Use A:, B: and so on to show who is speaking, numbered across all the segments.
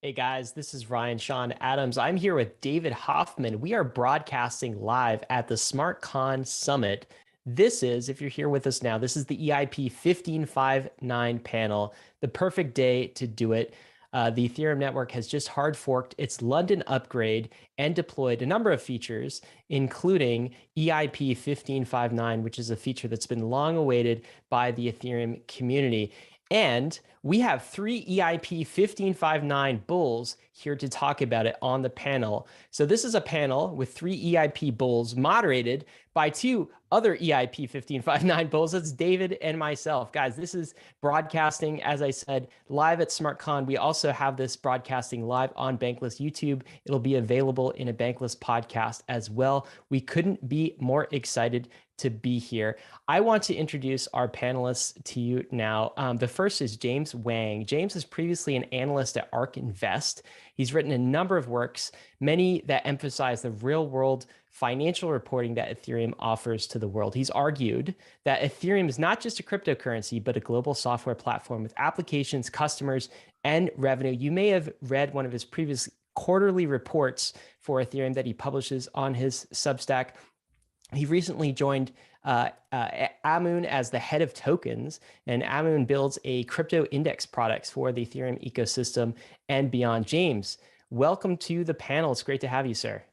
A: Hey guys, this is Ryan Sean Adams. I'm here with David Hoffman. We are broadcasting live at the SmartCon Summit. This is, if you're here with us now, this is the EIP 1559 panel, the perfect day to do it. The Ethereum network has just hard forked its London upgrade and deployed a number of features, including EIP 1559, which is a feature that's been long awaited by the Ethereum community. And we have three EIP 1559 bulls here to talk about it on the panel. So this is a panel with three EIP bulls moderated by two other EIP 1559 bulls. That's David and myself. Guys, this is broadcasting, as I said, live at SmartCon. We also have this broadcasting live on Bankless YouTube. It'll be available in a Bankless podcast as well. We couldn't be more excited to be here. I want to introduce our panelists to you now. The first is James Wang. James is previously an analyst at ARK Invest. He's written a number of works, many that emphasize the real-world financial reporting that Ethereum offers to the world. He's argued that Ethereum is not just a cryptocurrency, but a global software platform with applications, customers, and revenue. You may have read one of his previous quarterly reports for Ethereum that he publishes on his Substack. He recently joined Amun as the head of tokens, and Amun builds a crypto index products for the Ethereum ecosystem and beyond. James, welcome to the panel. It's great to have you, sir.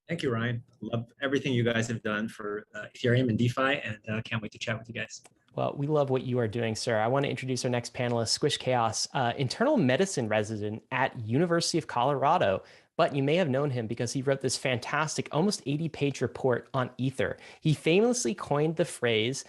B: Thank you, Ryan. Love everything you guys have done for Ethereum and DeFi, and can't wait to chat with you guys.
A: Well, we love what you are doing, sir. I want to introduce our next panelist, SquishChaos, internal medicine resident at University of Colorado. But you may have known him because he wrote this fantastic, almost 80-page report on Ether. He famously coined the phrase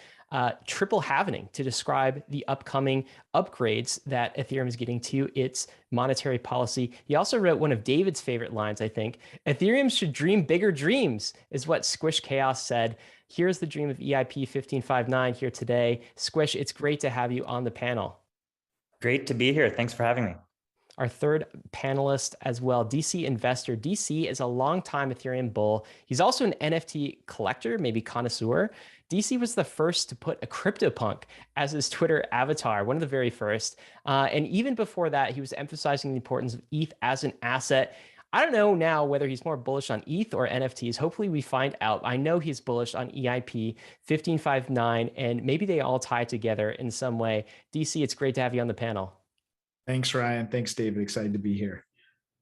A: triple halvening to describe the upcoming upgrades that Ethereum is getting to its monetary policy. He also wrote one of David's favorite lines, I think. Ethereum should dream bigger dreams, is what SquishChaos said. Here's the dream of EIP 1559 here today. Squish, it's great to have you on the panel.
C: Great to be here. Thanks for having me.
A: Our third panelist as well, DC Investor. DC is a longtime Ethereum bull. He's also an NFT collector, maybe connoisseur. DC was the first to put a CryptoPunk as his Twitter avatar, one of the very first. And even before that, he was emphasizing the importance of ETH as an asset. I don't know now whether he's more bullish on ETH or NFTs. Hopefully we find out. I know he's bullish on EIP 1559, and maybe they all tie together in some way. DC, it's great to have you on the panel.
D: Thanks, Ryan. Thanks, David. Excited to be here.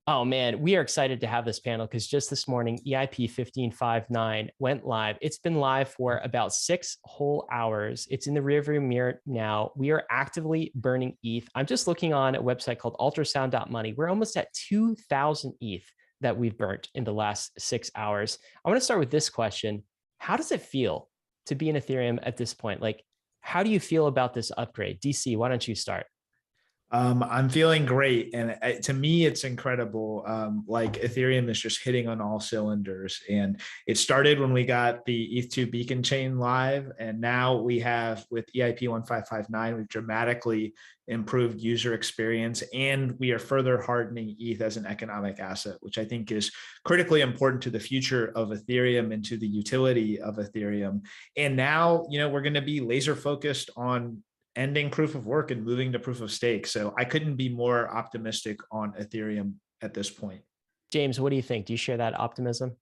A: Oh man, we are excited to have this panel because just this morning, EIP 1559 went live. It's been live for about 6 whole hours. It's in the rearview mirror now. We are actively burning ETH. I'm just looking on a website called ultrasound.money. We're almost at 2,000 ETH that we've burnt in the last 6 hours. I want to start with this question. How does it feel to be in Ethereum at this point? Like, how do you feel about this upgrade? DC, why don't you start?
D: I'm feeling great. And to me, it's incredible. Like Ethereum is just hitting on all cylinders. And it started when we got the ETH2 beacon chain live. And now we have with EIP 1559, we've dramatically improved user experience. And we are further hardening ETH as an economic asset, which I think is critically important to the future of Ethereum and to the utility of Ethereum. And now, we're going to be laser focused on ending proof of work and moving to proof of stake. So I couldn't be more optimistic on Ethereum at this point.
A: James, what do you think? Do you share that optimism?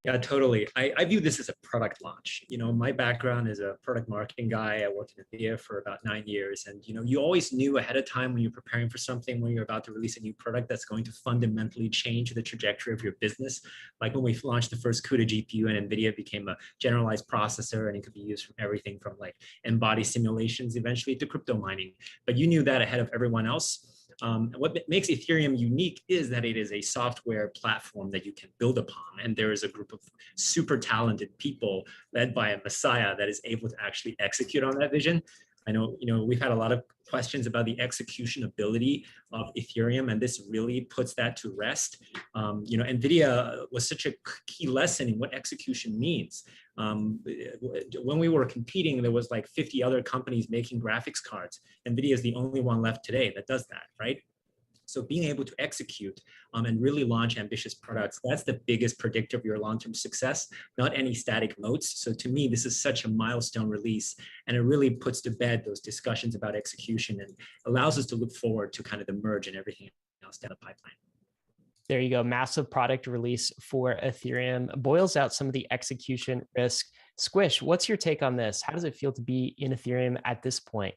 B: Yeah, totally. I view this as a product launch. My background is a product marketing guy. I worked in Ethereum for about 9 years. And, you always knew ahead of time when you're preparing for something, when you're about to release a new product that's going to fundamentally change the trajectory of your business. Like when we launched the first CUDA GPU and NVIDIA became a generalized processor, and it could be used for everything from like embodied simulations eventually to crypto mining. But you knew that ahead of everyone else. What makes Ethereum unique is that it is a software platform that you can build upon. And there is a group of super talented people led by a messiah that is able to actually execute on that vision. I know, we've had a lot of questions about the execution ability of Ethereum, and this really puts that to rest. NVIDIA was such a key lesson in what execution means. When we were competing, there was like 50 other companies making graphics cards. NVIDIA is the only one left today that does that, right? So being able to execute and really launch ambitious products, that's the biggest predictor of your long-term success, not any static moats. So to me, this is such a milestone release, and it really puts to bed those discussions about execution and allows us to look forward to kind of the merge and everything else down the pipeline.
A: There you go. Massive product release for Ethereum boils out some of the execution risk. Squish, what's your take on this? How does it feel to be in Ethereum at this point?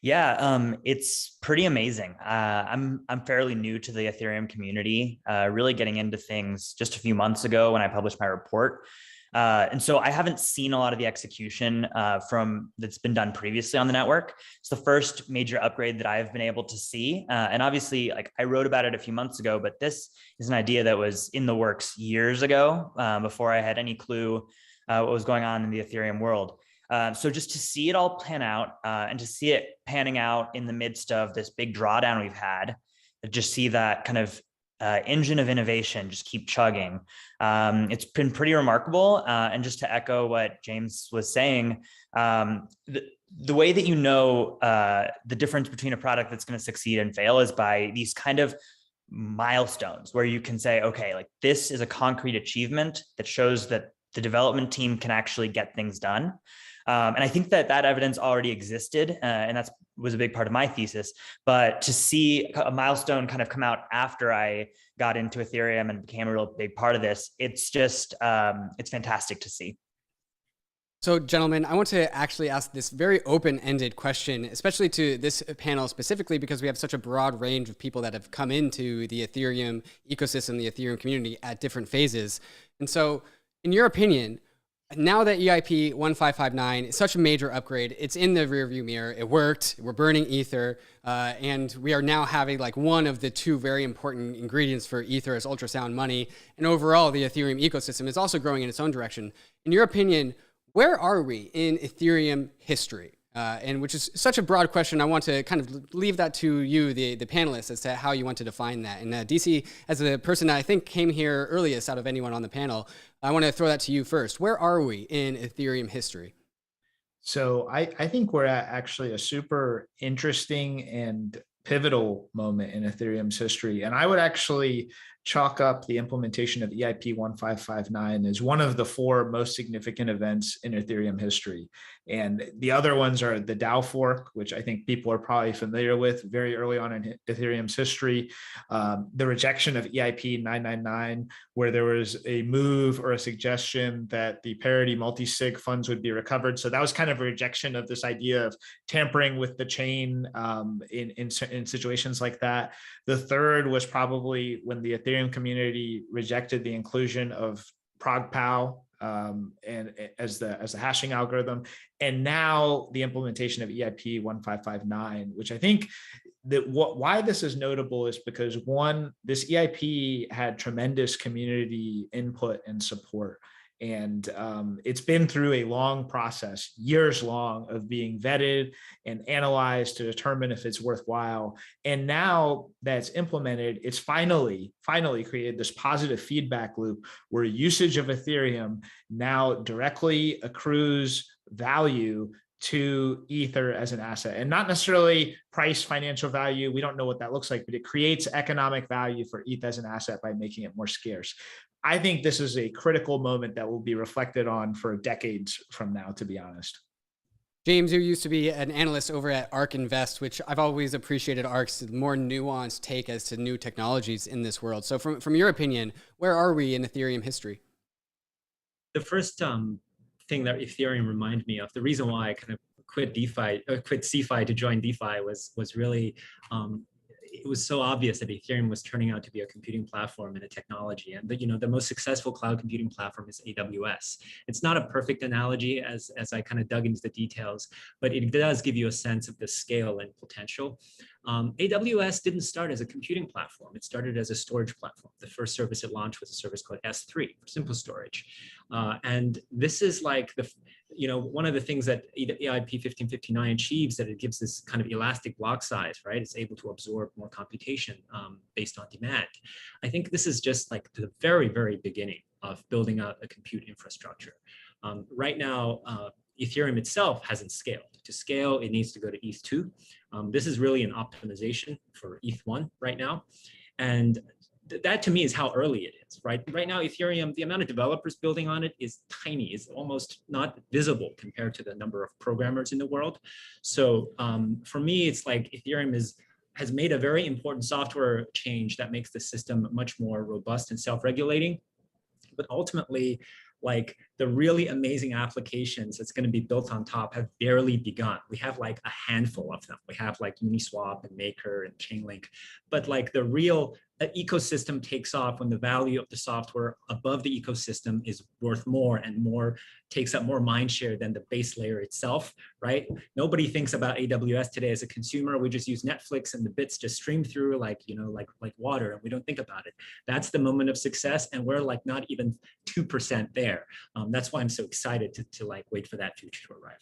C: Yeah, it's pretty amazing. I'm fairly new to the Ethereum community, really getting into things just a few months ago when I published my report. And so I haven't seen a lot of the execution from that's been done previously on the network. It's the first major upgrade that I've been able to see. And obviously, like I wrote about it a few months ago, but this is an idea that was in the works years ago, before I had any clue what was going on in the Ethereum world. So just to see it all pan out and to see it panning out in the midst of this big drawdown we've had, just see that kind of engine of innovation just keep chugging. It's been pretty remarkable. And just to echo what James was saying, the way that you know the difference between a product that's going to succeed and fail is by these kind of milestones where you can say, okay, like this is a concrete achievement that shows that the development team can actually get things done. And I think that that evidence already existed, and that was a big part of my thesis. But to see a milestone kind of come out after I got into Ethereum and became a real big part of this, it's just, it's fantastic to see.
E: So, gentlemen, I want to actually ask this very open-ended question, especially to this panel specifically, because we have such a broad range of people that have come into the Ethereum ecosystem, the Ethereum community at different phases. And so, in your opinion, now that EIP1559 is such a major upgrade, it's in the rearview mirror, it worked, we're burning Ether, and we are now having like one of the two very important ingredients for Ether as ultrasound money, and overall the Ethereum ecosystem is also growing in its own direction. In your opinion, where are we in Ethereum history? And which is such a broad question, I want to kind of leave that to you, the panelists, as to how you want to define that. And DC, as the person that I think came here earliest out of anyone on the panel, I want to throw that to you first. Where are we in Ethereum history?
D: So I think we're at actually a super interesting and pivotal moment in Ethereum's history. And I would actually chalk up the implementation of EIP1559 as one of the four most significant events in Ethereum history. And the other ones are the DAO fork, which I think people are probably familiar with very early on in Ethereum's history, the rejection of EIP999, where there was a move or a suggestion that the parity multi-sig funds would be recovered. So that was kind of a rejection of this idea of tampering with the chain in situations like that. The third was probably when the Ethereum community rejected the inclusion of ProgPow and as the hashing algorithm, and now the implementation of EIP1559, which I think that why this is notable is because one, this EIP had tremendous community input and support. And it's been through a long process, years long, of being vetted and analyzed to determine if it's worthwhile. And now that it's implemented, it's finally created this positive feedback loop where usage of Ethereum now directly accrues value to Ether as an asset, and not necessarily price financial value. We don't know what that looks like, but it creates economic value for ETH as an asset by making it more scarce. I think this is a critical moment that will be reflected on for decades from now, to be honest.
E: James, you used to be an analyst over at ARK Invest, which I've always appreciated ARK's more nuanced take as to new technologies in this world. So from your opinion, where are we in Ethereum history?
B: The first thing that Ethereum reminded me of, the reason why I kind of quit CeFi to join DeFi was really, it was so obvious that Ethereum was turning out to be a computing platform and a technology. And the most successful cloud computing platform is AWS. It's not a perfect analogy as I kind of dug into the details, but it does give you a sense of the scale and potential. AWS didn't start as a computing platform. It started as a storage platform. The first service it launched was a service called S3 for simple storage. And this is like one of the things that EIP1559 achieves, that it gives this kind of elastic block size, right? It's able to absorb more computation based on demand. I think this is just like the very, very beginning of building out a compute infrastructure. Right now, Ethereum itself hasn't scaled. To scale, it needs to go to ETH2. This is really an optimization for ETH1 right now. And that to me is how early it is, right? Right now, Ethereum, the amount of developers building on it is tiny. It's almost not visible compared to the number of programmers in the world. So for me, it's like Ethereum has made a very important software change that makes the system much more robust and self-regulating. But ultimately, like the really amazing applications that's going to be built on top have barely begun. We have like a handful of them. We have like Uniswap and Maker and Chainlink, but like the real ecosystem takes off when the value of the software above the ecosystem is worth more and more, takes up more mind share than the base layer itself, right? Nobody thinks about AWS today as a consumer. We just use Netflix and the bits just stream through like, you know, like water, and we don't think about it. That's the moment of success, and we're like not even 2% there. That's why I'm so excited to like wait for that future to arrive.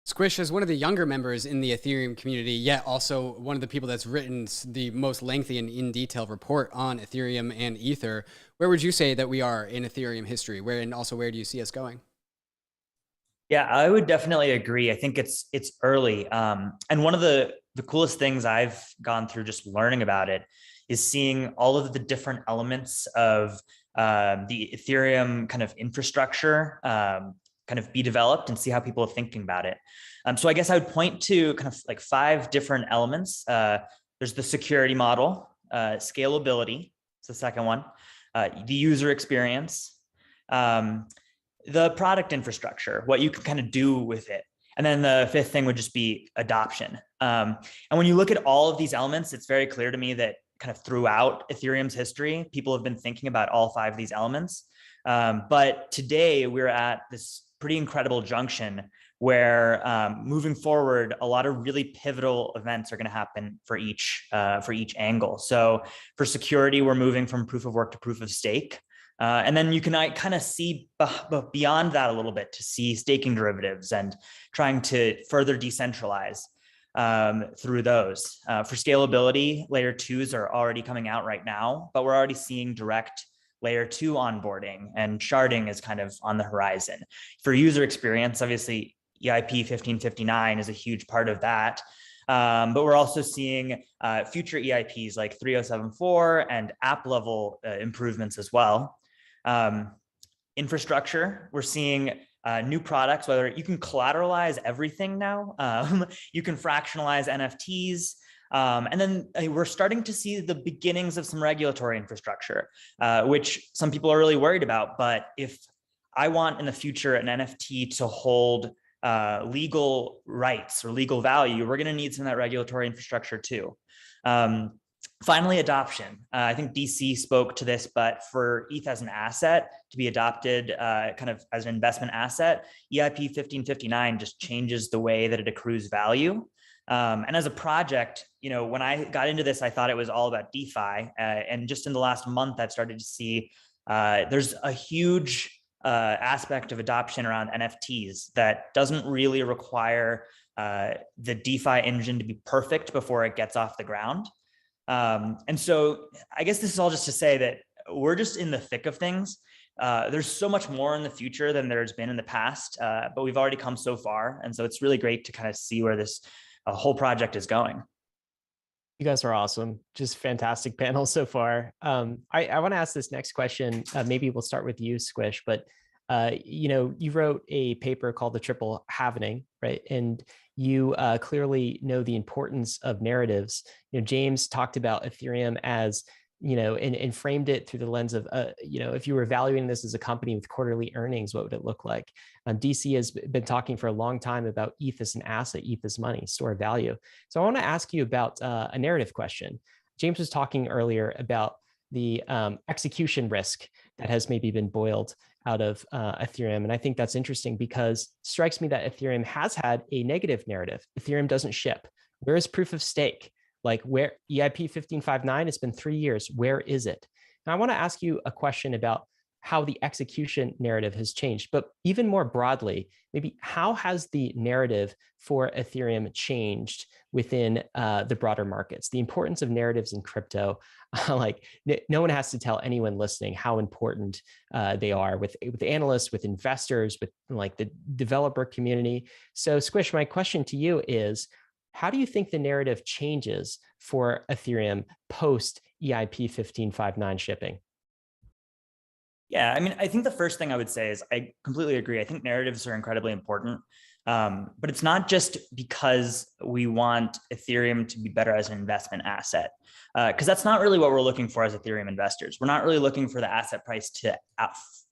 E: Squish, as one of the younger members in the Ethereum community, yet also one of the people that's written the most lengthy and in detail report on Ethereum and Ether, where would you say that we are in Ethereum history? And also where do you see us going?
C: Yeah, I would definitely agree. I think it's early. And one of the coolest things I've gone through just learning about it is seeing all of the different elements of the Ethereum kind of infrastructure kind of be developed and see how people are thinking about it. So I guess I would point to kind of like 5 different elements. There's the security model, scalability, it's the second one, the user experience, the product infrastructure, what you can kind of do with it. And then the 5th thing would just be adoption. And when you look at all of these elements, it's very clear to me that kind of throughout Ethereum's history, people have been thinking about all 5 of these elements. But today we're at this pretty incredible junction where moving forward, a lot of really pivotal events are going to happen for each angle. So for security, we're moving from proof of work to proof of stake. And then you can kind of see beyond that a little bit to see staking derivatives and trying to further decentralize through those. For scalability, layer 2s are already coming out right now, but we're already seeing direct layer 2 onboarding, and sharding is kind of on the horizon. For user experience, obviously EIP1559 is a huge part of that. But we're also seeing future EIPs like 3074 and app level improvements as well. Infrastructure, we're seeing new products, whether you can collateralize everything now, you can fractionalize NFTs, and then we're starting to see the beginnings of some regulatory infrastructure, which some people are really worried about. But if I want in the future an NFT to hold legal rights or legal value, we're going to need some of that regulatory infrastructure too. Finally, adoption. I think DC spoke to this, but for ETH as an asset to be adopted kind of as an investment asset, EIP1559 just changes the way that it accrues value. And as a project, you know, when I got into this, I thought it was all about DeFi. And just in the last month, I've started to see there's a huge aspect of adoption around NFTs that doesn't really require the DeFi engine to be perfect before it gets off the ground. And so I guess this is all just to say that we're just in the thick of things. There's so much more in the future than there's been in the past, but we've already come so far. And so it's really great to kind of see where this whole project is going.
A: You guys are awesome. Just fantastic panel so far. I want to ask this next question. Maybe we'll start with you, Squish, but you know, you wrote a paper called The Triple Halvening, right? And you clearly know the importance of narratives. You know, James talked about Ethereum as, you know, and framed it through the lens of, you know, if you were evaluating this as a company with quarterly earnings, what would it look like? DC has been talking for a long time about ETH as an asset, ETH as money, store of value. So I want to ask you about a narrative question. James was talking earlier about the execution risk that has maybe been boiled out of Ethereum. And I think that's interesting because it strikes me that Ethereum has had a negative narrative. Ethereum doesn't ship. Where is proof of stake? Like where EIP 1559, it's been 3 years. Where is it? Now I want to ask you a question about how the execution narrative has changed. But even more broadly, maybe how has the narrative for Ethereum changed within the broader markets? The importance of narratives in crypto, like no one has to tell anyone listening how important they are with analysts, with investors, with like the developer community. So Squish, my question to you is, how do you think the narrative changes for Ethereum post EIP 1559 shipping?
C: Yeah, I mean, I think the first thing I would say is I completely agree. I think narratives are incredibly important, but it's not just because we want Ethereum to be better as an investment asset, because that's not really what we're looking for as Ethereum investors. We're not really looking for the asset price to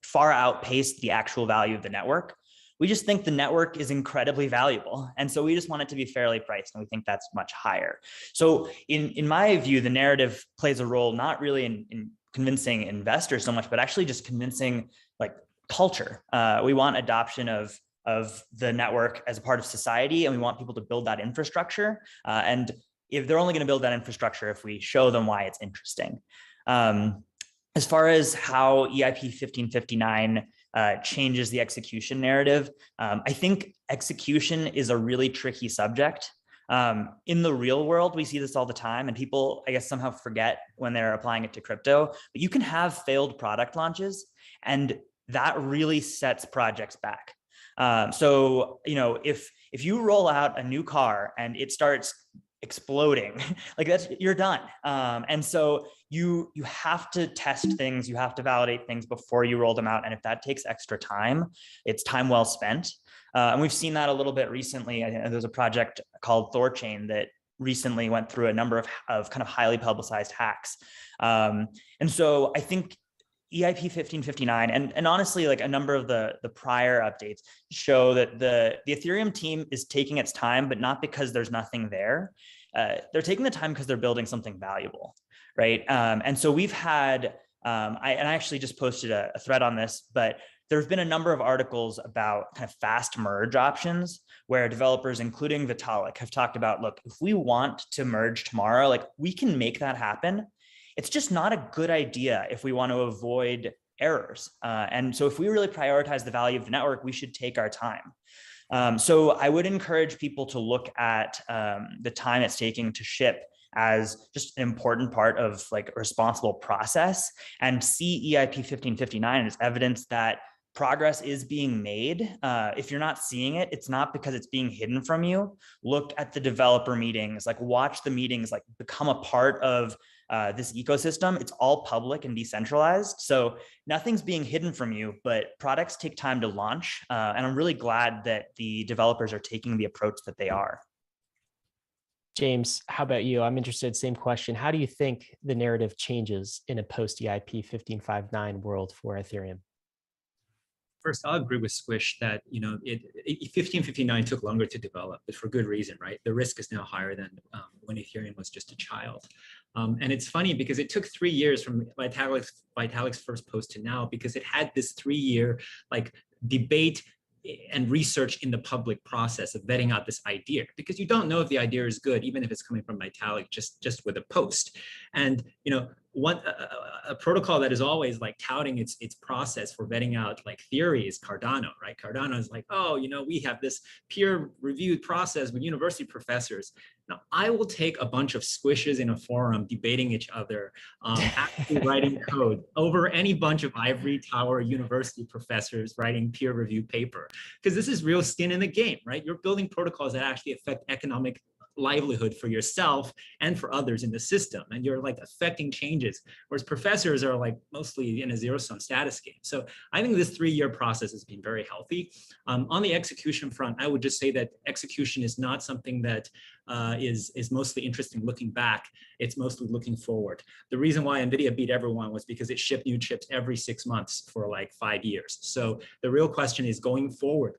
C: far outpace the actual value of the network. We just think the network is incredibly valuable. And so we just want it to be fairly priced, and we think that's much higher. So in my view, the narrative plays a role not really in convincing investors so much, but actually just convincing like culture. We want adoption of the network as a part of society, and we want people to build that infrastructure. And if they're only going to build that infrastructure if we show them why it's interesting. As far as how EIP 1559 changes the execution narrative, I think execution is a really tricky subject. In the real world, we see this all the time, and people, I guess, somehow forget when they're applying it to crypto. But you can have failed product launches, and that really sets projects back. So, you know, if you roll out a new car and it starts exploding, like you're done. And so you have to test things, you have to validate things before you roll them out. And if that takes extra time, it's time well spent. And we've seen that a little bit recently. There's a project called Thorchain that recently went through a number of kind of highly publicized hacks. And so I think EIP 1559 and honestly, like a number of the prior updates show that the Ethereum team is taking its time, but not because there's nothing there. They're taking the time because they're building something valuable, right? And so we've had, I actually just posted a thread on this, but there's been a number of articles about kind of fast merge options where developers, including Vitalik, have talked about, look, if we want to merge tomorrow, like we can make that happen. It's just not a good idea if we want to avoid errors. And so if we really prioritize the value of the network, we should take our time. So I would encourage people to look at the time it's taking to ship as just an important part of like a responsible process, and see EIP 1559 as evidence that progress is being made. If you're not seeing it, it's not because it's being hidden from you. Look at the developer meetings, like watch the meetings, like become a part of this ecosystem. It's all public and decentralized. So nothing's being hidden from you, but products take time to launch. And I'm really glad that the developers are taking the approach that they are.
A: James, how about you? I'm interested, same question. How do you think the narrative changes in a post EIP 1559 world for Ethereum?
B: First, I'll agree with Squish that 1559 took longer to develop, but for good reason, right? The risk is now higher than when Ethereum was just a child. And it's funny because it took 3 years from Vitalik's first post to now, because it had this 3-year like debate and research in the public process of vetting out this idea, because you don't know if the idea is good, even if it's coming from Vitalik just with a post. And a protocol that is always like touting its process for vetting out like theory is Cardano, right? Cardano is like, oh, we have this peer-reviewed process with university professors. Now, I will take a bunch of squishes in a forum debating each other, actually writing code over any bunch of ivory tower university professors writing peer-reviewed paper, because this is real skin in the game, right? You're building protocols that actually affect economic livelihood for yourself and for others in the system, and you're like affecting changes, whereas professors are like mostly in a zero-sum status game. So I think this 3-year process has been very healthy. On the execution front, I would just say that execution is not something that is mostly interesting looking back. It's mostly looking forward. The reason why NVIDIA beat everyone was because it shipped new chips every 6 months for like 5 years. So the real question is, going forward,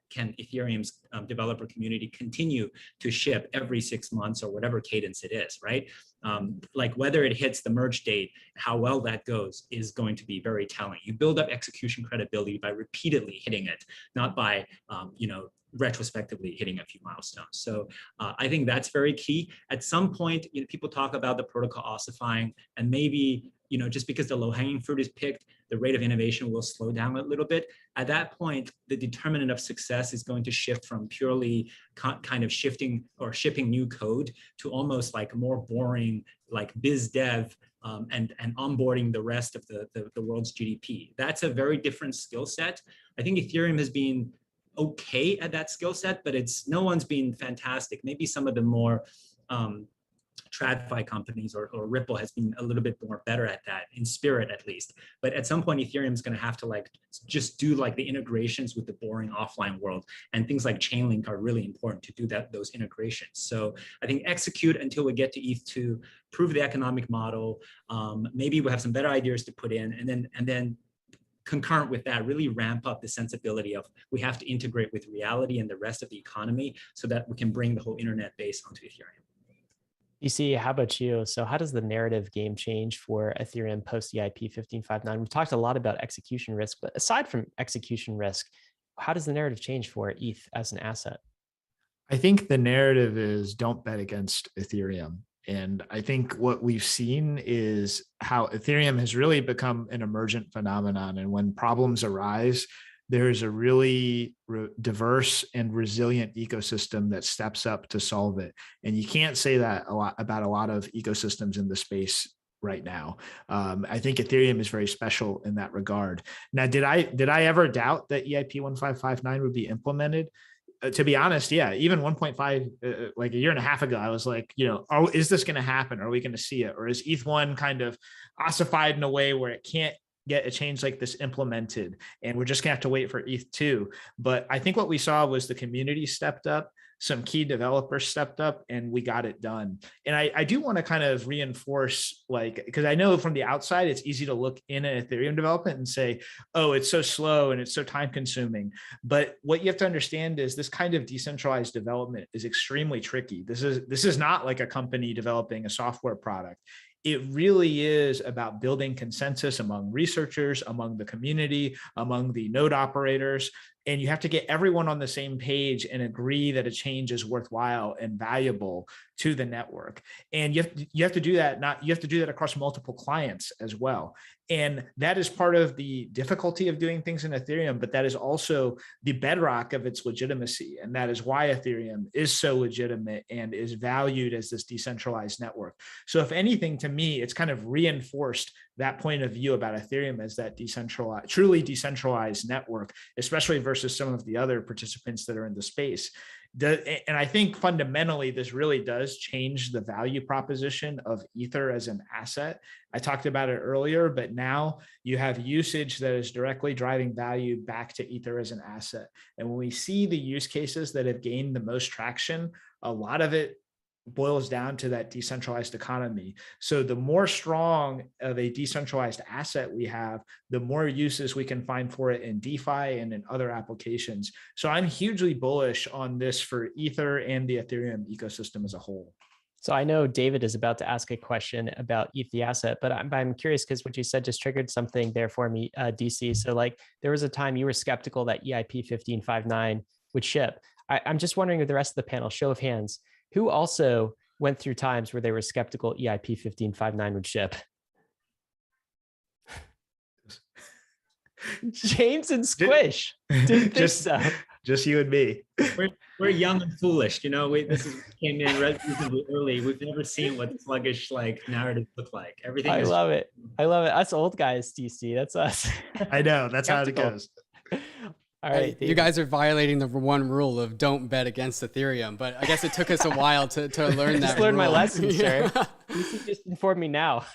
B: can Ethereum's developer community continue to ship every 6 months or whatever cadence it is, right? Like whether it hits the merge date, how well that goes is going to be very telling. You build up execution credibility by repeatedly hitting it, not by, retrospectively hitting a few milestones. So I think that's very key. At some point, people talk about the protocol ossifying, and maybe, just because the low-hanging fruit is picked, the rate of innovation will slow down a little bit. At that point, the determinant of success is going to shift from purely kind of shifting or shipping new code to almost like more boring, like biz dev and onboarding the rest of the world's GDP. That's a very different skill set. I think Ethereum has been okay at that skill set, but no one's been fantastic. Maybe some of the more TradFi companies or Ripple has been a little bit more better at that, in spirit at least. But at some point, Ethereum is going to have to like just do like the integrations with the boring offline world, and things like Chainlink are really important to do those integrations. So I think execute until we get to ETH2, prove the economic model. Maybe we have some better ideas to put in, and then concurrent with that, really ramp up the sensibility of we have to integrate with reality and the rest of the economy so that we can bring the whole internet base onto Ethereum.
A: DC, how about you? So how does the narrative game change for Ethereum post EIP1559? We've talked a lot about execution risk, but aside from execution risk, how does the narrative change for ETH as an asset?
D: I think the narrative is don't bet against Ethereum. And I think what we've seen is how Ethereum has really become an emergent phenomenon. And when problems arise, there's a really diverse and resilient ecosystem that steps up to solve it. And you can't say that about a lot of ecosystems in the space right now. I think Ethereum is very special in that regard. Now, did I ever doubt that EIP1559 would be implemented? To be honest, yeah, even 1.5, like a year and a half ago, I was like, is this going to happen? Are we going to see it? Or is ETH1 kind of ossified in a way where it can't get a change like this implemented, and we're just gonna have to wait for ETH2? But I think what we saw was the community stepped up, some key developers stepped up, and we got it done. And I do want to kind of reinforce, like, because I know from the outside, it's easy to look in an Ethereum development and say, oh, it's so slow and it's so time consuming. But what you have to understand is this kind of decentralized development is extremely tricky. This is not like a company developing a software product. It really is about building consensus among researchers, among the community, among the node operators. And you have to get everyone on the same page and agree that a change is worthwhile and valuable to the network. And you have to do that. You have to do that across multiple clients as well. And that is part of the difficulty of doing things in Ethereum, but that is also the bedrock of its legitimacy. And that is why Ethereum is so legitimate and is valued as this decentralized network. So if anything, to me, it's kind of reinforced that point of view about Ethereum as that decentralized, truly decentralized network, especially versus some of the other participants that are in the space. And I think fundamentally, this really does change the value proposition of Ether as an asset. I talked about it earlier, but now you have usage that is directly driving value back to Ether as an asset. And when we see the use cases that have gained the most traction, a lot of it boils down to that decentralized economy. So the more strong of a decentralized asset we have, the more uses we can find for it in DeFi and in other applications. So I'm hugely bullish on this for Ether and the Ethereum ecosystem as a whole.
A: So I know David is about to ask a question about ETH the asset, but I'm curious because what you said just triggered something there for me, DC. So like there was a time you were skeptical that EIP1559 would ship. I'm just wondering with the rest of the panel, show of hands, who also went through times where they were skeptical EIP1559 would ship? James and Squish didn't think so.
D: Just you and me.
B: We're young and foolish, this came in relatively early. We've never seen what sluggish like narratives look like. Everything.
A: I love it. Us old guys, DC. That's us.
D: I know. That's skeptical. How it goes.
A: All right,
E: you guys are violating the one rule of don't bet against Ethereum, but I guess it took us a while to learn that.
A: Just learned my lesson, sir. You just informed me now.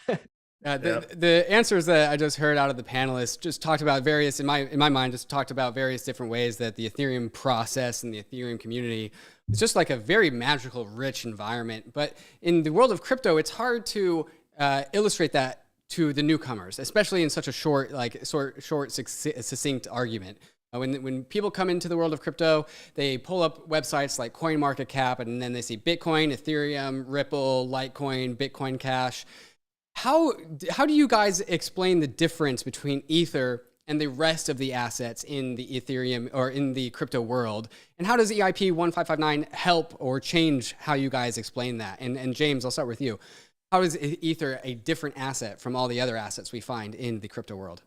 E: The answers that I just heard out of the panelists just talked about various, in my mind, just talked about various different ways that the Ethereum process and the Ethereum community is just like a very magical, rich environment. But in the world of crypto, it's hard to illustrate that to the newcomers, especially in such a short, succinct argument. When people come into the world of crypto, they pull up websites like CoinMarketCap, and then they see Bitcoin, Ethereum, Ripple, Litecoin, Bitcoin Cash. How do you guys explain the difference between Ether and the rest of the assets in the Ethereum or in the crypto world? And how does EIP 1559 help or change how you guys explain that? And James, I'll start with you. How is Ether a different asset from all the other assets we find in the crypto world?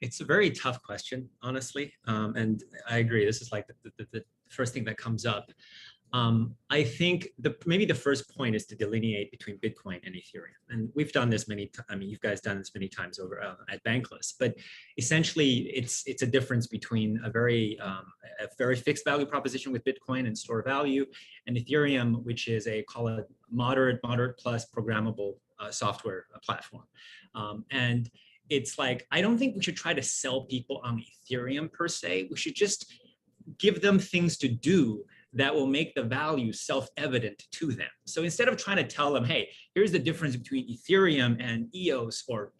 B: It's a very tough question, honestly. And I agree. This is like the first thing that comes up. I think maybe the first point is to delineate between Bitcoin and Ethereum. And we've done this I mean, you guys done this many times over at Bankless, but essentially it's a difference between a very fixed value proposition with Bitcoin and store value, and Ethereum, which is call it moderate plus programmable software platform. And it's like, I don't think we should try to sell people on Ethereum per se. We should just give them things to do that will make the value self-evident to them. So instead of trying to tell them, hey, here's the difference between Ethereum and EOS or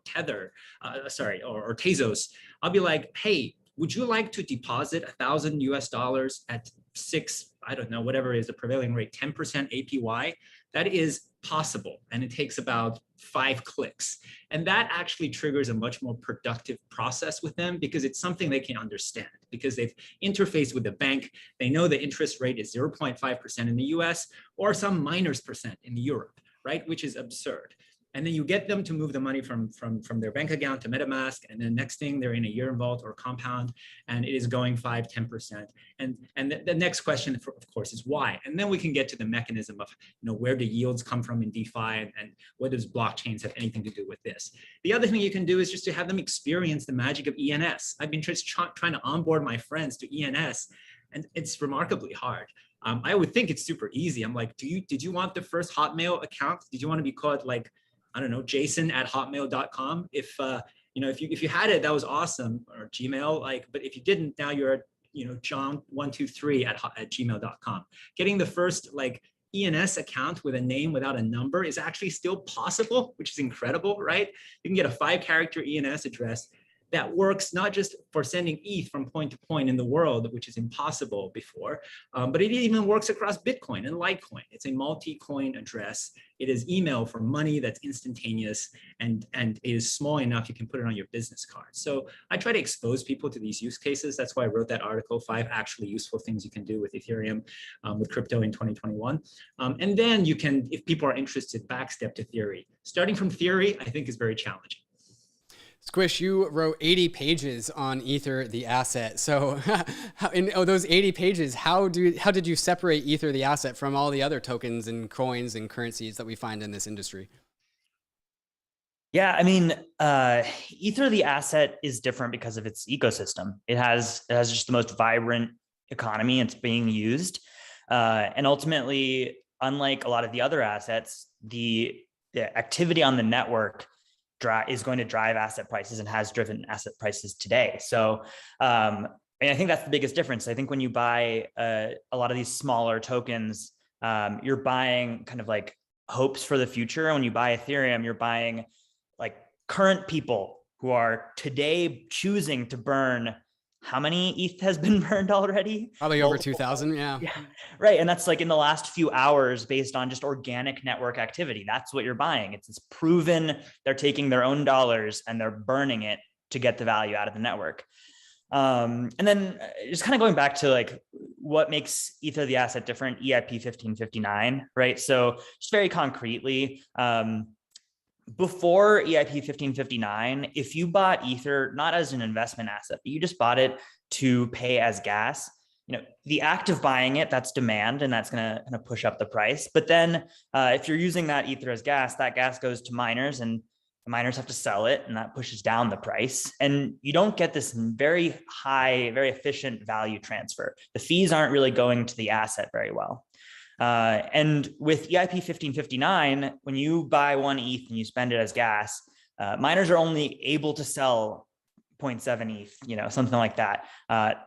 B: Tether, or Tezos, I'll be like, hey, would you like to deposit $1,000 at 6, I don't know, whatever is the prevailing rate, 10% APY? That is possible, and it takes about 5 clicks. And that actually triggers a much more productive process with them, because it's something they can understand, because they've interfaced with the bank. They know the interest rate is 0.5% in the US or some minors percent in Europe, right? Which is absurd. And then you get them to move the money from their bank account to MetaMask, and then next thing they're in a year vault or compound, and it is going 5-10%. And the next question, of course, is why. And then we can get to the mechanism of where the yields come from in DeFi, and what does blockchains have anything to do with this. The other thing you can do is just to have them experience the magic of ENS. I've been just trying to onboard my friends to ENS, and it's remarkably hard. I would think it's super easy. I'm like, did you want the first Hotmail account? Did you want to be called like, I don't know, jason@hotmail.com? If you had it, that was awesome, or Gmail, but if you didn't, now you're john123@gmail.com. Getting the first ENS account with a name without a number is actually still possible, which is incredible, right? You can get a 5-character ENS address that works not just for sending ETH from point to point in the world, which is impossible before, but it even works across Bitcoin and Litecoin. It's a multi-coin address. It is email for money that's instantaneous, and it is small enough you can put it on your business card. So I try to expose people to these use cases. That's why I wrote that article, 5 actually useful things you can do with Ethereum, with crypto in 2021. And then you can, if people are interested, backstep to theory. Starting from theory, I think, is very challenging.
E: Squish, you wrote 80 pages on Ether, the asset. So in those 80 pages, how did you separate Ether, the asset, from all the other tokens and coins and currencies that we find in this industry?
C: Yeah, I mean, Ether, the asset, is different because of its ecosystem. It has just the most vibrant economy. It's being used. And ultimately, unlike a lot of the other assets, the activity on the network is going to drive asset prices and has driven asset prices today. So, and I think that's the biggest difference. I think when you buy a lot of these smaller tokens, you're buying kind of like hopes for the future. When you buy Ethereum, you're buying like current people who are today choosing to burn. How many ETH has been burned already?
E: Probably over 2,000, yeah.
C: Right, and that's like in the last few hours based on just organic network activity. That's what you're buying. It's proven they're taking their own dollars and they're burning it to get the value out of the network. And then just kind of going back to like what makes Ether, the asset, different, EIP1559, right? So just very concretely, before EIP1559, if you bought Ether not as an investment asset, but you just bought it to pay as gas, the act of buying it, that's demand, and that's going to kind of push up the price. But then if you're using that Ether as gas, that gas goes to miners, and the miners have to sell it, and that pushes down the price. And you don't get this very high, very efficient value transfer. The fees aren't really going to the asset very well. And with EIP 1559, when you buy 1 ETH and you spend it as gas, miners are only able to sell 0.7 ETH, something like that.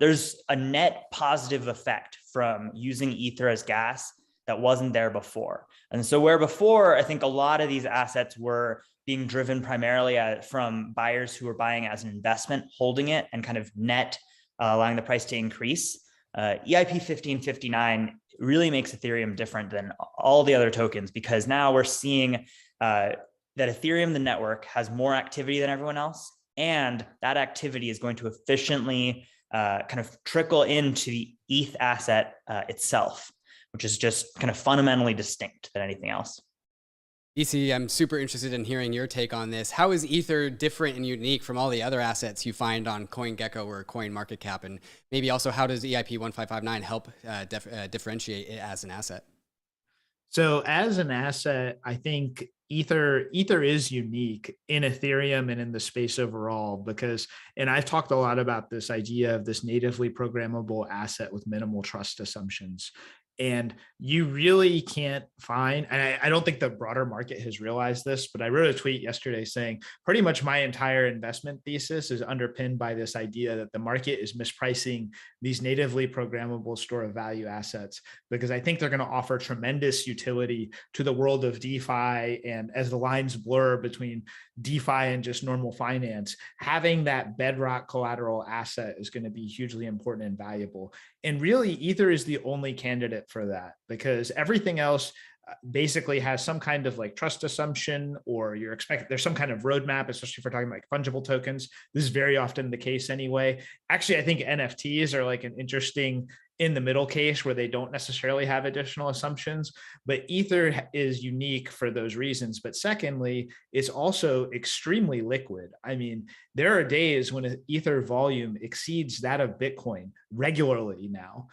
C: There's a net positive effect from using Ether as gas that wasn't there before. And so where before, I think a lot of these assets were being driven primarily from buyers who were buying as an investment, holding it and kind of net allowing the price to increase. EIP 1559 really makes Ethereum different than all the other tokens, because now we're seeing that Ethereum, the network, has more activity than everyone else. And that activity is going to efficiently kind of trickle into the ETH asset itself, which is just kind of fundamentally distinct than anything else.
E: DC, I'm super interested in hearing your take on this. How is Ether different and unique from all the other assets you find on CoinGecko or CoinMarketCap? And maybe also, how does EIP1559 help differentiate it as an asset?
D: So as an asset, I think Ether is unique in Ethereum and in the space overall because, and I've talked a lot about this idea of this natively programmable asset with minimal trust assumptions. And you really can't find, and I don't think the broader market has realized this, but I wrote a tweet yesterday saying pretty much my entire investment thesis is underpinned by this idea that the market is mispricing these natively programmable store of value assets, because I think they're going to offer tremendous utility to the world of DeFi. And as the lines blur between DeFi and just normal finance, having that bedrock collateral asset is going to be hugely important and valuable. And really, Ether is the only candidate for that, because everything else basically has some kind of like trust assumption, or you're expecting there's some kind of roadmap, especially if we're talking about like fungible tokens. This is very often the case anyway. Actually, I think NFTs are like an interesting in the middle case where they don't necessarily have additional assumptions, but Ether is unique for those reasons. But secondly, it's also extremely liquid. I mean, there are days when Ether volume exceeds that of Bitcoin regularly now.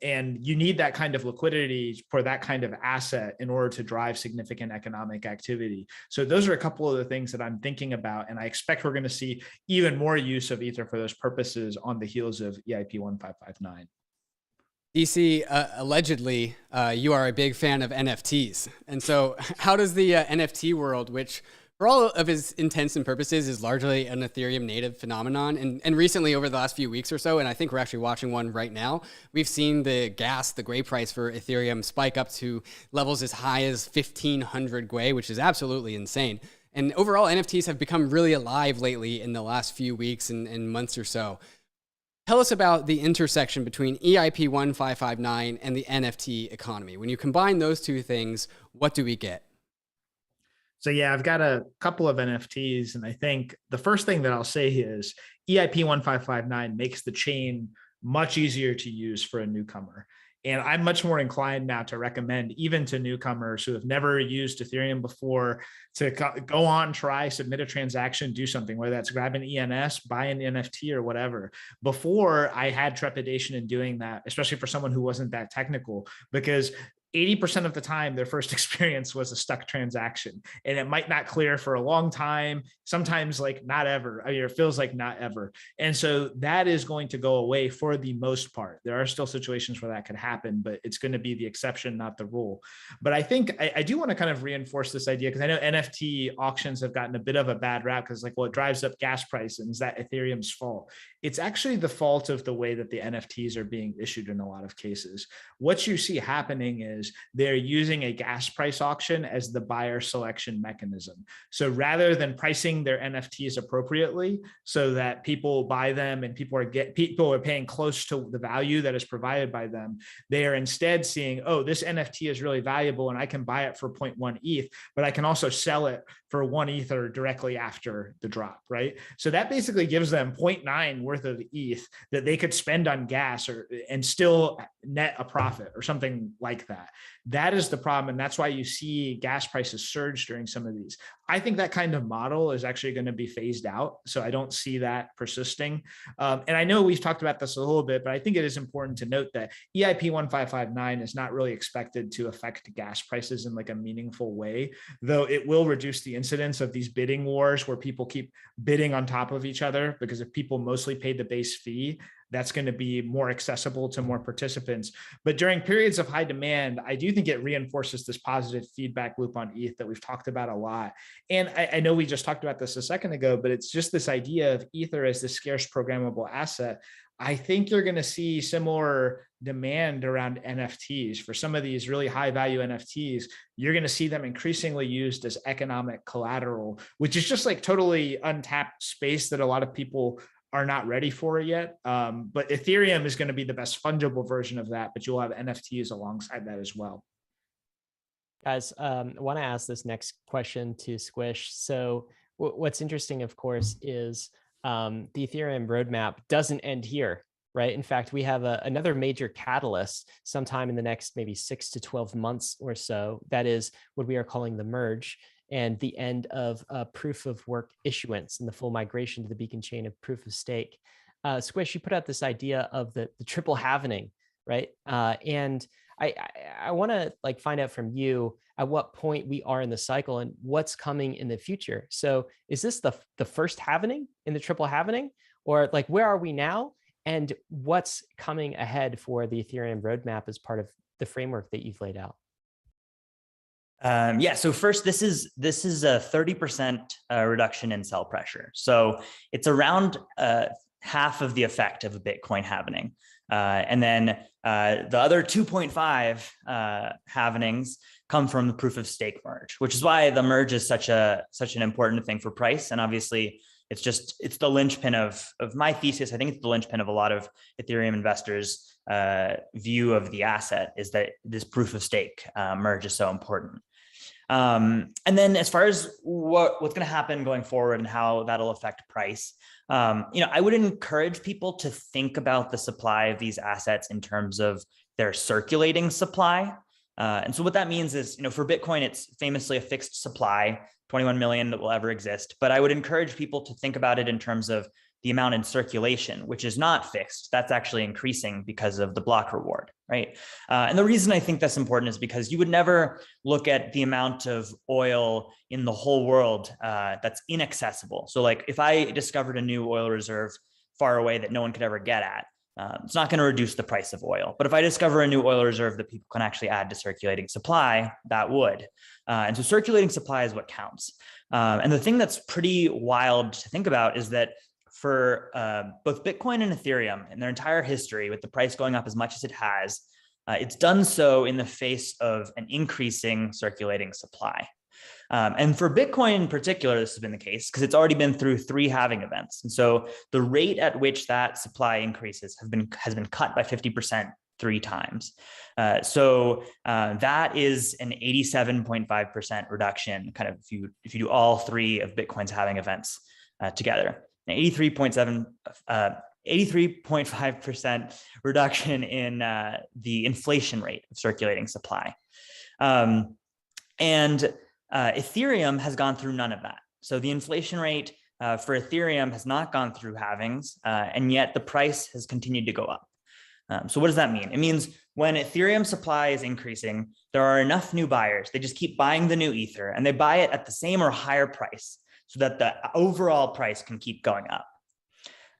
D: And you need that kind of liquidity for that kind of asset in order to drive significant economic activity. So those are a couple of the things that I'm thinking about. And I expect we're going to see even more use of Ether for those purposes on the heels of EIP1559.
E: DC, allegedly, you are a big fan of NFTs. And so how does the NFT world, which for all of its intents and purposes is largely an Ethereum native phenomenon, and recently over the last few weeks or so, and I think we're actually watching one right now, we've seen the gray price for Ethereum spike up to levels as high as 1,500 Gwei, which is absolutely insane. And overall, NFTs have become really alive lately in the last few weeks and months or so. Tell us about the intersection between EIP1559 and the NFT economy. When you combine those two things, what do we get?
D: So yeah, I've got a couple of NFTs, and I think the first thing that I'll say is EIP1559 makes the chain much easier to use for a newcomer. And I'm much more inclined now to recommend, even to newcomers who have never used Ethereum before, to go on, try, submit a transaction, do something, whether that's grab an ENS, buy an NFT or whatever. Before, I had trepidation in doing that, especially for someone who wasn't that technical, because 80% of the time, their first experience was a stuck transaction, and it might not clear for a long time, sometimes like not ever. I mean, it feels like not ever. And so that is going to go away for the most part. There are still situations where that could happen, but it's going to be the exception, not the rule. But I think I do want to kind of reinforce this idea, because I know NFT auctions have gotten a bit of a bad rap because, like, well, it drives up gas prices. Is that Ethereum's fault? It's actually the fault of the way that the NFTs are being issued in a lot of cases. What you see happening is they're using a gas price auction as the buyer selection mechanism. So rather than pricing their NFTs appropriately so that people buy them and people are paying close to the value that is provided by them, they are instead seeing, oh, this NFT is really valuable and I can buy it for 0.1 ETH, but I can also sell it for 1 Ether directly after the drop, right? So that basically gives them 0.9 worth of ETH that they could spend on gas and still net a profit or something like that. That is the problem. And that's why you see gas prices surge during some of these. I think that kind of model is actually going to be phased out. So I don't see that persisting. And I know we've talked about this a little bit, but I think it is important to note that EIP1559 is not really expected to affect gas prices in like a meaningful way, though it will reduce the incidence of these bidding wars where people keep bidding on top of each other, because if people mostly paid the base fee, that's going to be more accessible to more participants. But during periods of high demand, I do think it reinforces this positive feedback loop on ETH that we've talked about a lot. And I know we just talked about this a second ago, but it's just this idea of Ether as this scarce programmable asset. I think you're going to see similar demand around NFTs. For some of these really high value NFTs, you're going to see them increasingly used as economic collateral, which is just like totally untapped space that a lot of people are not ready for it yet. But Ethereum is going to be the best fungible version of that, but you'll have NFTs alongside that as well.
A: Guys, I want to ask this next question to Squish. So what's interesting, of course, is the Ethereum roadmap doesn't end here, right? In fact, we have another major catalyst sometime in the next maybe 6 to 12 months or so. That is what we are calling the merge and the end of proof of work issuance and the full migration to the beacon chain of proof of stake. Squish, you put out this idea of the triple halvening, right? And I want to like find out from you at what point we are in the cycle and what's coming in the future. So is this the first halvening in the triple halvening, or like where are we now, and what's coming ahead for the Ethereum roadmap as part of the framework that you've laid out?
C: Yeah. So first, this is a 30% reduction in sell pressure. So it's around half of the effect of a Bitcoin halvening. And then the other 2.5 halvenings come from the proof of stake merge, which is why the merge is such an important thing for price. And obviously, it's the linchpin of my thesis. I think it's the linchpin of a lot of Ethereum investors' view of the asset, is that this proof of stake merge is so important. And then as far as what's going to happen going forward and how that'll affect price, I would encourage people to think about the supply of these assets in terms of their circulating supply. And so what that means is, for Bitcoin, it's famously a fixed supply, 21 million that will ever exist. But I would encourage people to think about it in terms of the amount in circulation, which is not fixed. That's actually increasing because of the block reward, right? And the reason I think that's important is because you would never look at the amount of oil in the whole world that's inaccessible. So like if I discovered a new oil reserve far away that no one could ever get at, it's not going to reduce the price of oil. But if I discover a new oil reserve that people can actually add to circulating supply, that would. And so circulating supply is what counts. And the thing that's pretty wild to think about is that for both Bitcoin and Ethereum in their entire history, with the price going up as much as it has, it's done so in the face of an increasing circulating supply. And for Bitcoin in particular, this has been the case because it's already been through 3 halving events. And so the rate at which that supply increases has been cut by 50% 3 times. So that is an 87.5% reduction, kind of if you do all 3 of Bitcoin's halving events together. 83.5% reduction in the inflation rate of circulating supply. And Ethereum has gone through none of that. So the inflation rate for Ethereum has not gone through halvings, and yet the price has continued to go up. So what does that mean? It means when Ethereum supply is increasing, there are enough new buyers. They just keep buying the new Ether, and they buy it at the same or higher price so that the overall price can keep going up.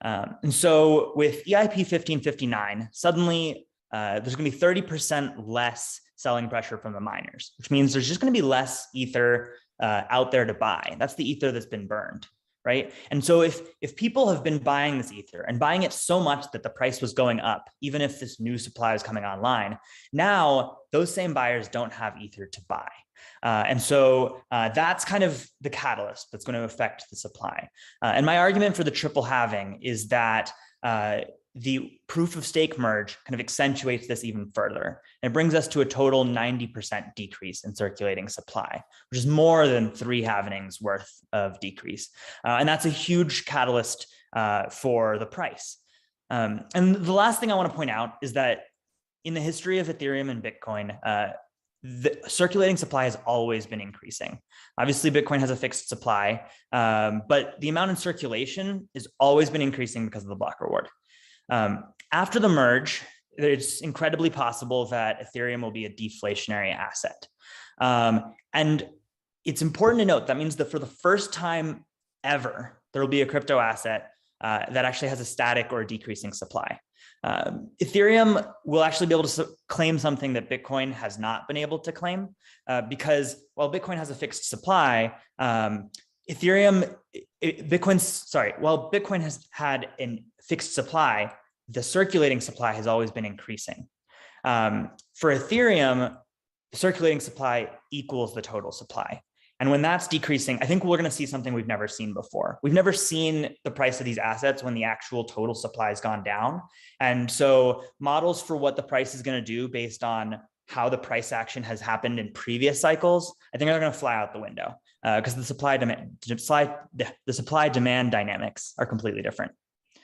C: And so with EIP1559, suddenly there's going to be 30% less selling pressure from the miners, which means there's just going to be less Ether out there to buy. That's the Ether that's been burned, right? And so if people have been buying this Ether and buying it so much that the price was going up, even if this new supply is coming online, now those same buyers don't have Ether to buy. And so that's kind of the catalyst that's going to affect the supply. And my argument for the triple halving is that the proof of stake merge kind of accentuates this even further. And it brings us to a total 90% decrease in circulating supply, which is more than 3 halvenings worth of decrease. And that's a huge catalyst for the price. And the last thing I want to point out is that in the history of Ethereum and Bitcoin, the circulating supply has always been increasing. Obviously, Bitcoin has a fixed supply, but the amount in circulation has always been increasing because of the block reward. After the merge, it's incredibly possible that Ethereum will be a deflationary asset. And it's important to note that means that for the first time ever, there will be a crypto asset that actually has a static or a decreasing supply. Ethereum will actually be able to claim something that Bitcoin has not been able to claim because while Bitcoin has a fixed supply, while Bitcoin has had a fixed supply, the circulating supply has always been increasing. For Ethereum, the circulating supply equals the total supply. And when that's decreasing, I think we're going to see something we've never seen before. We've never seen the price of these assets when the actual total supply has gone down. And so models for what the price is going to do based on how the price action has happened in previous cycles, I think are going to fly out the window because the supply demand dynamics are completely different.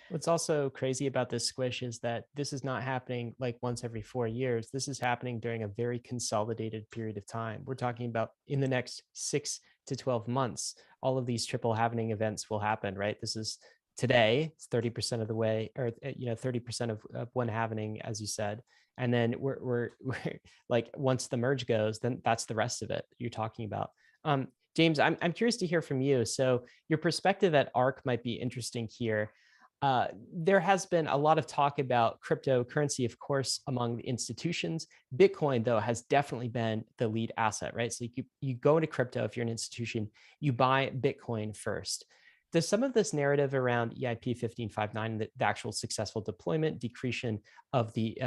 A: What's also crazy about this squish is that this is not happening like once every 4 years. This is happening during a very consolidated period of time. We're talking about in the next 6 to 12 months, all of these triple happening events will happen, right? This is today, it's 30% of the way, or 30% of one happening, as you said. And then we're like, once the merge goes, then that's the rest of it you're talking about. James, I'm curious to hear from you. So your perspective at ARK might be interesting here. There has been a lot of talk about cryptocurrency, of course, among the institutions. Bitcoin, though, has definitely been the lead asset, right? So you go into crypto if you're an institution, you buy Bitcoin first. Does some of this narrative around EIP1559, the actual successful deployment, decrease of the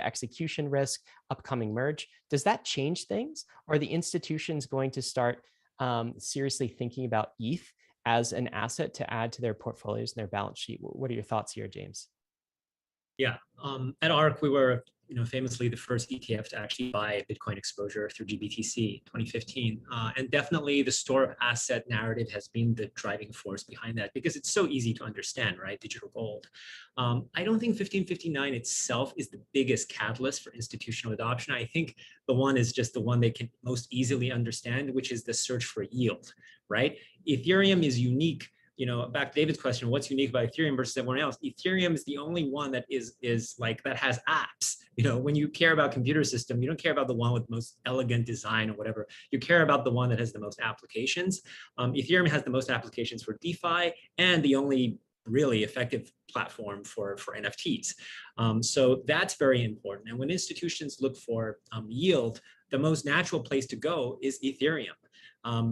A: execution risk, upcoming merge, does that change things? Or are the institutions going to start seriously thinking about ETH as an asset to add to their portfolios and their balance sheet? What are your thoughts here, James?
B: Yeah, at ARK, we were famously the first ETF to actually buy Bitcoin exposure through GBTC 2015. And definitely the store of asset narrative has been the driving force behind that because it's so easy to understand, right? Digital gold. I don't think 1559 itself is the biggest catalyst for institutional adoption. I think the one is just the one they can most easily understand, which is the search for yield, right? Ethereum is unique. Back to David's question, what's unique about Ethereum versus everyone else? Ethereum is the only one that is like, that has apps. When you care about computer system, you don't care about the one with the most elegant design or whatever. You care about the one that has the most applications. Ethereum has the most applications for DeFi and the only really effective platform for NFTs. So that's very important. And when institutions look for yield, the most natural place to go is Ethereum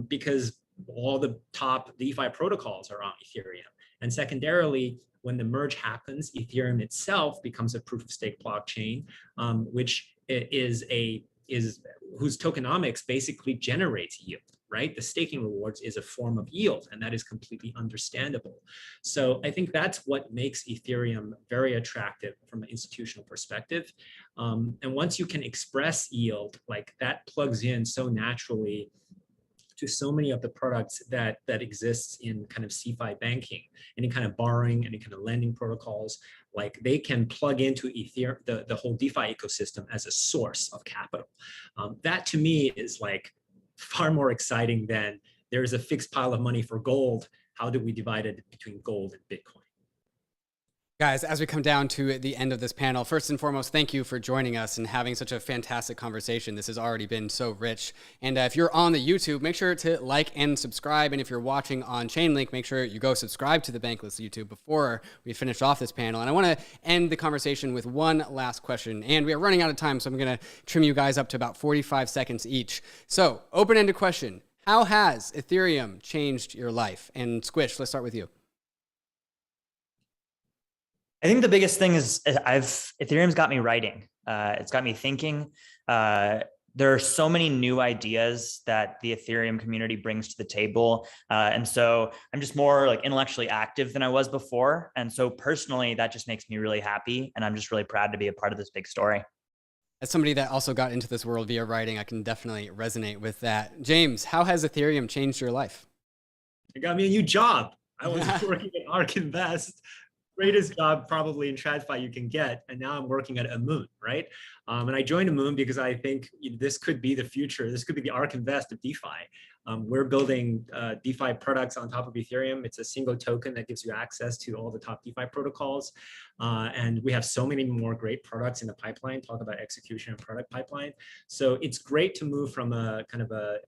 B: because all the top DeFi protocols are on Ethereum. And secondarily, when the merge happens, Ethereum itself becomes a proof of stake blockchain, which whose tokenomics basically generates yield, right? The staking rewards is a form of yield, and that is completely understandable. So I think that's what makes Ethereum very attractive from an institutional perspective. And once you can express yield, like that plugs in so naturally to so many of the products that exists in kind of CeFi banking, any kind of borrowing, any kind of lending protocols, like they can plug into Ethereum, the whole DeFi ecosystem as a source of capital. That to me is like far more exciting than there's a fixed pile of money for gold. How do we divide it between gold and Bitcoin?
E: Guys, as we come down to the end of this panel, first and foremost, thank you for joining us and having such a fantastic conversation. This has already been so rich. And if you're on the YouTube, make sure to like and subscribe. And if you're watching on Chainlink, make sure you go subscribe to the Bankless YouTube before we finish off this panel. And I want to end the conversation with one last question. And we are running out of time, so I'm going to trim you guys up to about 45 seconds each. So, open-ended question. How has Ethereum changed your life? And Squish, let's start with you.
C: I think the biggest thing is Ethereum's got me writing. It's got me thinking. There are so many new ideas that the Ethereum community brings to the table. And so I'm just more like intellectually active than I was before. And so personally, that just makes me really happy. And I'm just really proud to be a part of this big story.
E: As somebody that also got into this world via writing, I can definitely resonate with that. James, how has Ethereum changed your life?
B: It got me a new job. I was working at ARK Invest. Greatest job probably in TradFi you can get. And now I'm working at Amoon, right? And I joined Amoon because I think this could be the future. This could be the ARK Invest of DeFi. We're building DeFi products on top of Ethereum. It's a single token that gives you access to all the top DeFi protocols. And we have so many more great products in the pipeline, talk about execution and product pipeline. So it's great to move from a kind of a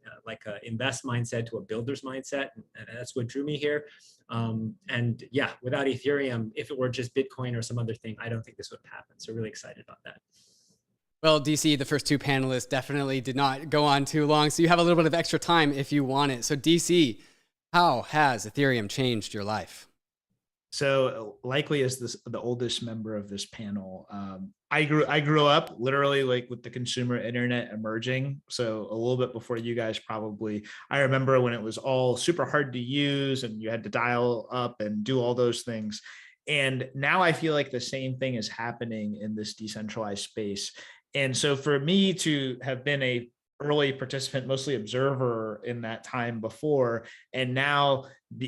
B: invest mindset to a builder's mindset. And that's what drew me here. And yeah, without Ethereum, if it were just Bitcoin or some other thing, I don't think this would have happened. So really excited about that.
E: Well, DC, the first two panelists definitely did not go on too long, so you have a little bit of extra time if you want it. So DC, how has Ethereum changed your life?
D: So likely as the oldest member of this panel, I grew up literally like with the consumer internet emerging. So a little bit before you guys probably. I remember when it was all super hard to use and you had to dial up and do all those things. And now I feel like the same thing is happening in this decentralized space. And so for me to have been a early participant, mostly observer in that time before, and now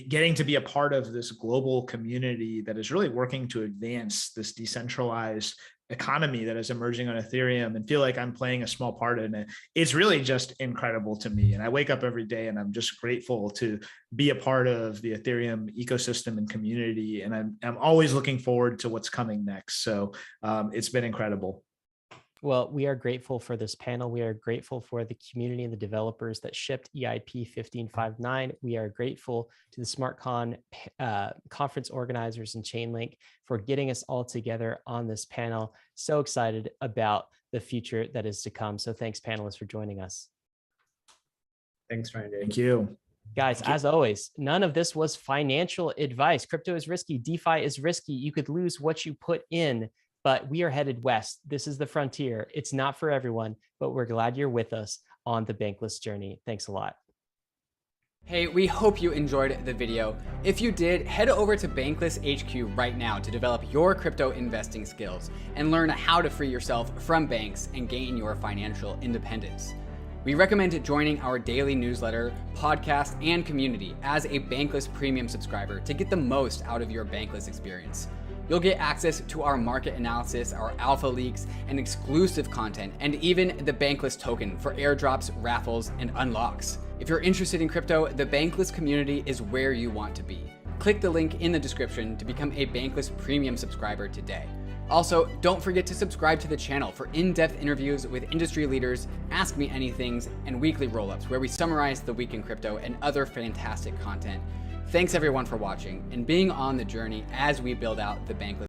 D: getting to be a part of this global community that is really working to advance this decentralized economy that is emerging on Ethereum, and feel like I'm playing a small part in it. It's really just incredible to me. And I wake up every day and I'm just grateful to be a part of the Ethereum ecosystem and community. And I'm always looking forward to what's coming next. So it's been incredible.
A: Well, we are grateful for this panel. We are grateful for the community and the developers that shipped EIP1559. We are grateful to the SmartCon conference organizers and Chainlink for getting us all together on this panel. So excited about the future that is to come. So thanks, panelists, for joining us.
B: Thanks, Ryan.
D: Thank you.
A: Guys, as always, none of this was financial advice. Crypto is risky. DeFi is risky. You could lose what you put in. But we are headed west. This is the frontier. It's not for everyone, but we're glad you're with us on the Bankless journey. Thanks a lot.
E: Hey, we hope you enjoyed the video. If you did, head over to Bankless HQ right now to develop your crypto investing skills and learn how to free yourself from banks and gain your financial independence. We recommend joining our daily newsletter, podcast, and community as a Bankless Premium subscriber to get the most out of your Bankless experience. You'll get access to our market analysis, our alpha leaks, and exclusive content, and even the Bankless token for airdrops, raffles, and unlocks. If you're interested in crypto, the Bankless community is where you want to be. Click the link in the description to become a Bankless Premium subscriber today. Also, don't forget to subscribe to the channel for in-depth interviews with industry leaders, Ask Me Anythings, and weekly rollups where we summarize the week in crypto and other fantastic content. Thanks everyone for watching and being on the journey as we build out the Bankless